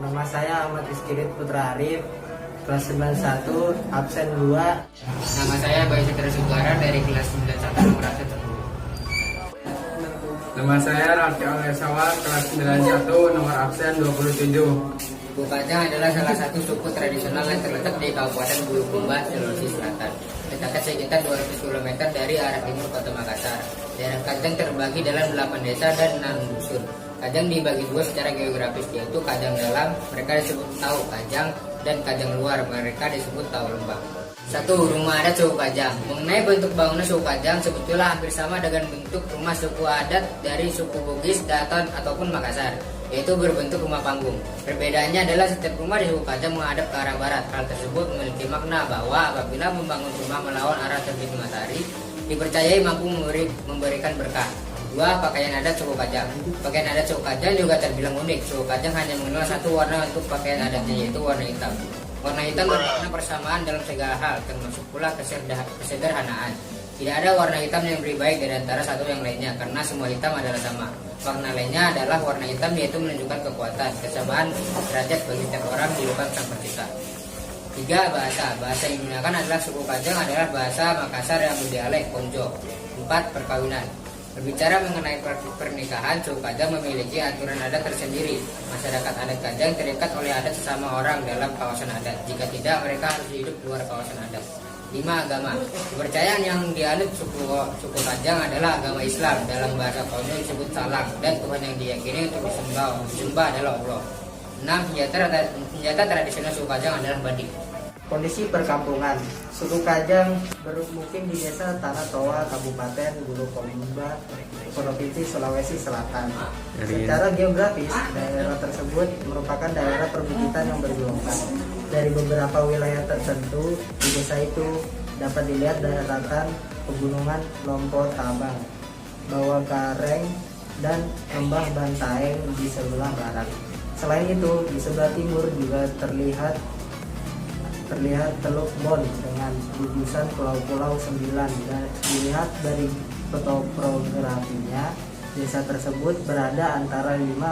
Nama saya Ahmad Rizky Putra Arif, kelas 91, absen 2. Nama saya Bayu Citra Sugara dari kelas 91 nomor absen 10. Nama saya Raffi Alesawar, kelas 91, nomor absen 27. Suku Kajang adalah salah satu suku tradisional yang terletak di Kabupaten Bulukumba, Sulawesi Selatan, terletak sekitar 200 km dari arah timur Kota Makassar. Daerah Kajang terbagi dalam 8 desa dan 6 dusun. Kajang dibagi dua secara geografis, yaitu Kajang Dalam, mereka disebut Tau Kajang, dan Kajang Luar, mereka disebut Tau Lembang. 1. Rumah adat suku Kajang. Mengenai bentuk bangunan suku Kajang, sebetulnya hampir sama dengan bentuk rumah suku adat dari suku Bugis, Daton, ataupun Makassar, yaitu berbentuk rumah panggung. Perbedaannya adalah setiap rumah di suku Kajang menghadap ke arah barat. Hal tersebut memiliki makna bahwa apabila membangun rumah melawan arah terbit matahari, dipercayai mampu memberikan berkah. 2. Pakaian adat suku Kajang. Pakaian adat suku Kajang juga terbilang unik. Suku Kajang hanya mengenal satu warna untuk pakaian adatnya, yaitu warna hitam. Warna hitam bermakna persamaan dalam segala hal, termasuk pula kesederhanaan. Tidak ada warna hitam yang lebih baik dari antara satu yang lainnya, karena semua hitam adalah sama. Warna lainnya adalah warna hitam, yaitu menunjukkan kekuatan, kesabaran, derajat bagi setiap orang di depan Sang Pencipta. 3. Bahasa yang digunakan adalah suku Kajang adalah bahasa Makassar yang berdialek Konjo. 4. Perkawinan. Berbicara mengenai pernikahan, suku Kajang memiliki aturan adat tersendiri. Masyarakat adat Kajang terikat oleh adat sesama orang dalam kawasan adat. Jika tidak, mereka harus hidup di luar kawasan adat. 5. Agama. Kepercayaan yang dianut suku Kajang adalah agama Islam. Dalam bahasa Konjo disebut salang, dan Tuhan yang diyakini untuk disembah adalah Allah. 6. Senjata tradisional suku Kajang adalah badik. Kondisi perkampungan. Suku Kajang bermukim di desa Tanah Toa, Kabupaten Bulukumba, Provinsi Sulawesi Selatan. Secara geografis, daerah tersebut merupakan daerah perbukitan yang bergelombang. Dari beberapa wilayah tertentu di desa itu dapat dilihat daratan pegunungan Lompok Tabang, Bawah Gareng, dan Lembah Bantaeng di sebelah barat. Selain itu, di sebelah timur juga terlihat Teluk Bon dengan gugusan pulau-pulau 9, dan dilihat dari topografinya, desa tersebut berada antara 50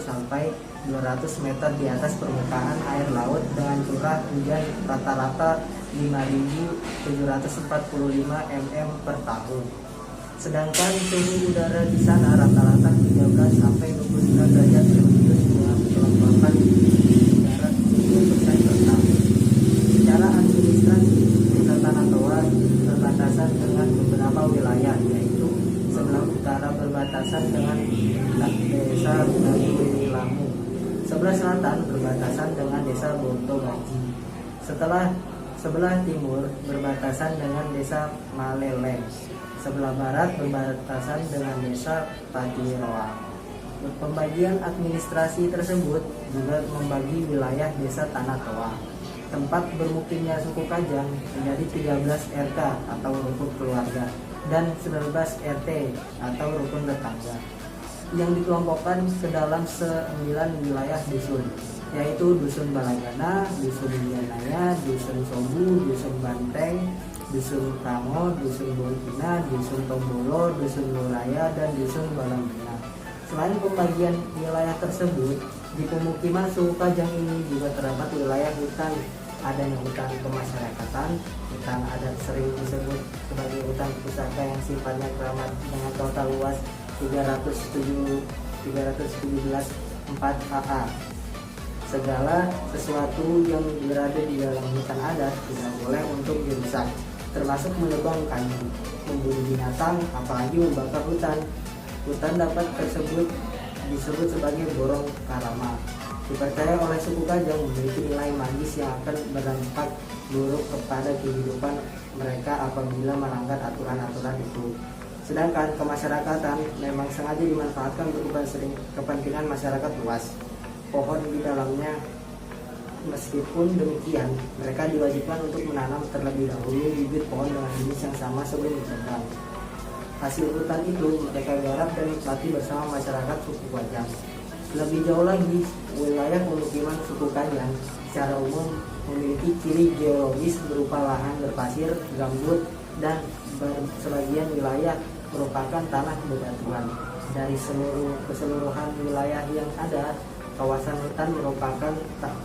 sampai 200 meter di atas permukaan air laut dengan curah hujan rata-rata 5.745 mm per tahun. Sedangkan suhu udara di sana rata-rata 13 sampai 29 derajat Celcius dengan kelembapan udara 70% per tahun. Secara administrasi, desa Tanah Toa berbatasan dengan beberapa wilayah, yaitu sebelah utara berbatasan dengan desa Lamu, sebelah selatan berbatasan dengan desa Bonto Gaji, sebelah timur berbatasan dengan desa Maleleng, sebelah barat berbatasan dengan desa Patiroa. Pembagian administrasi tersebut juga membagi wilayah desa Tanah Toa. Tempat bermukimnya suku Kajang menjadi 13 RK atau rukun keluarga dan 19 RT atau rukun tetangga, yang dikelompokkan ke dalam 9 wilayah dusun, yaitu Dusun Balagana, Dusun Janaya, Dusun Sobu, Dusun Banteng, Dusun Kamo, Dusun Bolkina, Dusun Tombolo, Dusun Luraya, dan Dusun Balambina. Selain pembagian wilayah tersebut, di pemukiman suku Kajang ini juga terdapat wilayah hutan. Adanya hutan kemasyarakatan, hutan adat sering disebut sebagai hutan pusaka yang sifatnya keramat dengan total luas 317,4 ha. Segala sesuatu yang berada di dalam hutan adat tidak boleh untuk dirusak, termasuk menebang kayu, membunuh binatang, apalagi membakar hutan. Hutan dapat disebut sebagai borong karama. Dipercaya oleh suku Kajang memiliki nilai magis yang akan berdampak buruk kepada kehidupan mereka apabila melanggar aturan-aturan itu. Sedangkan kemasyarakatan memang sengaja dimanfaatkan untuk kepentingan masyarakat luas. Pohon di dalamnya, meskipun demikian, mereka diwajibkan untuk menanam terlebih dahulu bibit pohon dengan jenis yang sama sebelum ditebang. Hasil hutan itu mereka garap dan nikmati bersama masyarakat suku Kajang. Lebih jauh lagi, wilayah pemukiman suku Kajang secara umum memiliki ciri geologis berupa lahan berpasir, gambut, dan sebagian wilayah merupakan tanah bebatuan. Dari keseluruhan wilayah yang ada, Kawasan hutan merupakan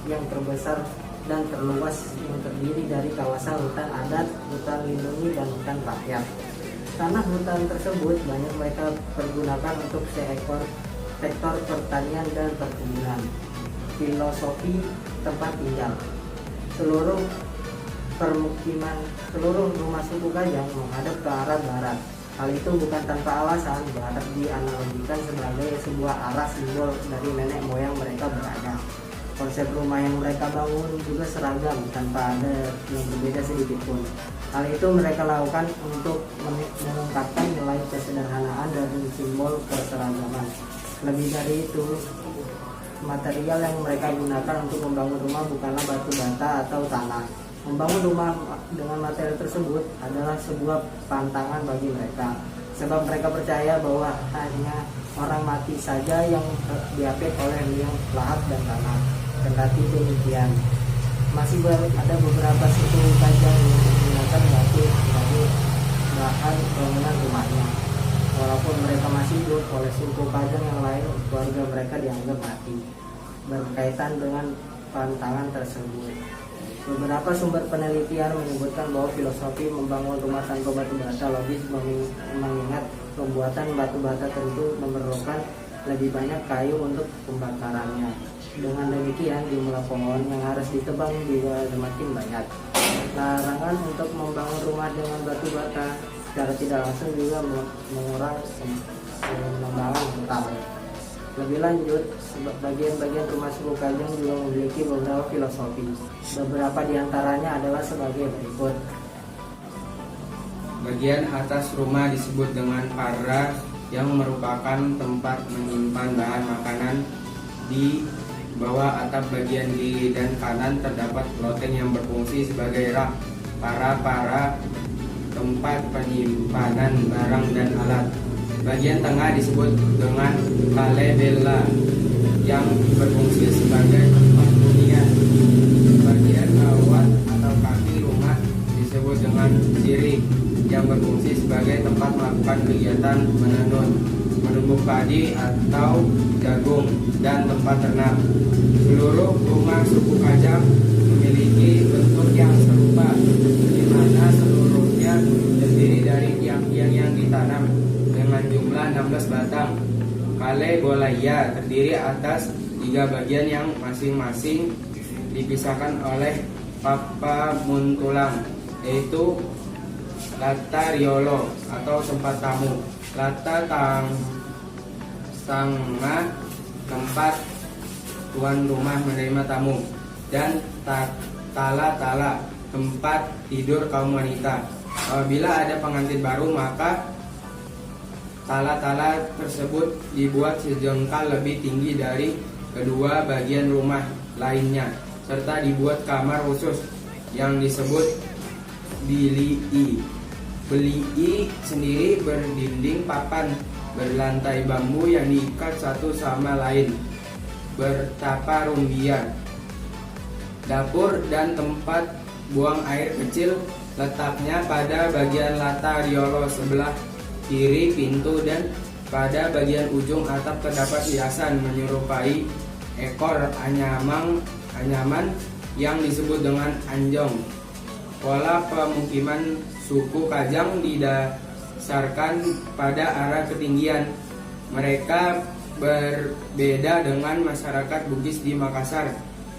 yang terbesar dan terluas yang terdiri dari kawasan hutan adat, hutan lindungi, dan hutan rakyat. Tanah hutan tersebut banyak mereka pergunakan untuk sektor pertanian dan perkebunan. Filosofi tempat tinggal. Seluruh rumah suku Kajang menghadap ke arah barat. Hal itu bukan tanpa alasan. Barat dianalogikan sebagai sebuah arah simbol dari nenek moyang mereka berada. Konsep rumah yang mereka bangun juga seragam tanpa ada yang berbeda sedikit pun. Hal itu mereka lakukan untuk mengungkapkan nilai kesederhanaan dan simbol keseragaman. Lebih dari itu, material yang mereka gunakan untuk membangun rumah bukanlah batu bata atau tanah. Membangun rumah dengan material tersebut adalah sebuah pantangan bagi mereka, sebab mereka percaya bahwa hanya orang mati saja yang diapit oleh liang lahat dan tanah. Kendati demikian, masih ada beberapa suku Kajang yang menggunakan batu sebagai bahan bangunan rumahnya. Walaupun mereka masih hidup, oleh suku Kajang yang lain, keluarga mereka dianggap mati. Berkaitan dengan pantangan tersebut, beberapa sumber penelitian menyebutkan bahwa filosofi membangun rumah tanpa batu bata logis, mengingat pembuatan batu bata tentu memerlukan lebih banyak kayu untuk pembakarannya. Dengan demikian, jumlah pohon yang harus ditebang juga semakin banyak. Larangan untuk membangun rumah dengan batu bata secara tidak langsung juga mengurangi pengembangan hutan. Lebih lanjut, bagian-bagian rumah suku Kajang juga memiliki beberapa filosofi. Beberapa diantaranya adalah sebagai berikut. Bagian atas rumah disebut dengan para, yang merupakan tempat menyimpan bahan makanan. Di bawah atap bagian kiri dan kanan terdapat loteng yang berfungsi sebagai rak. Para tempat penyimpanan barang dan alat. Bagian tengah disebut dengan kalebela, yang berfungsi sebagai tempat hunian. Bagian bawah atau kaki rumah disebut dengan siri, yang berfungsi sebagai tempat melakukan kegiatan menenun, menumbuk padi atau jagung, dan tempat ternak. Seluruh rumah suku Kajang memiliki bentuk yang serupa, di mana seluruhnya terdiri dari tiang-tiang yang ditanam dengan jumlah 16 batang. Kale Bolaya terdiri atas 3 bagian yang masing-masing dipisahkan oleh Papa Muntulang, yaitu Lata Riolo atau tempat tamu, Lata Sangma tempat tuan rumah menerima tamu, dan Tala tempat tidur kaum wanita. Apabila ada pengantin baru, maka tala tersebut dibuat sejengkal lebih tinggi dari kedua bagian rumah lainnya, serta dibuat kamar khusus yang disebut bilii. Bilii sendiri berdinding papan berlantai bambu yang diikat satu sama lain, bertapa rumbian. Dapur dan tempat buang air kecil letaknya pada bagian Lata Riolo sebelah kiri pintu, dan pada bagian ujung atap terdapat hiasan menyerupai ekor anyaman yang disebut dengan anjong. Pola pemukiman suku Kajang didasarkan pada arah ketinggian. Mereka berbeda dengan masyarakat Bugis di Makassar,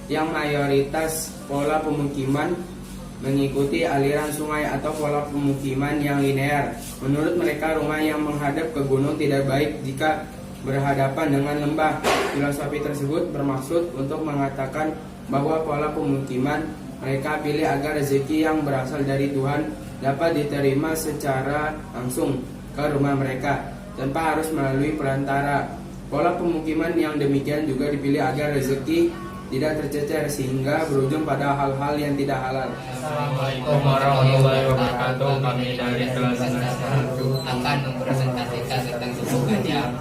yang mayoritas pola pemukiman mengikuti aliran sungai atau pola pemukiman yang linear. Menurut mereka, rumah yang menghadap ke gunung tidak baik jika berhadapan dengan lembah. Filosofi tersebut bermaksud untuk mengatakan bahwa pola pemukiman mereka pilih agar rezeki yang berasal dari Tuhan dapat diterima secara langsung ke rumah mereka tanpa harus melalui perantara. Pola pemukiman yang demikian juga dipilih agar rezeki tidak tercecer sehingga berujung pada hal-hal yang tidak halal. Assalamualaikum warahmatullahi wabarakatuh. Kami dari kelas 1 akan mempresentasikan tentang suku Kajang.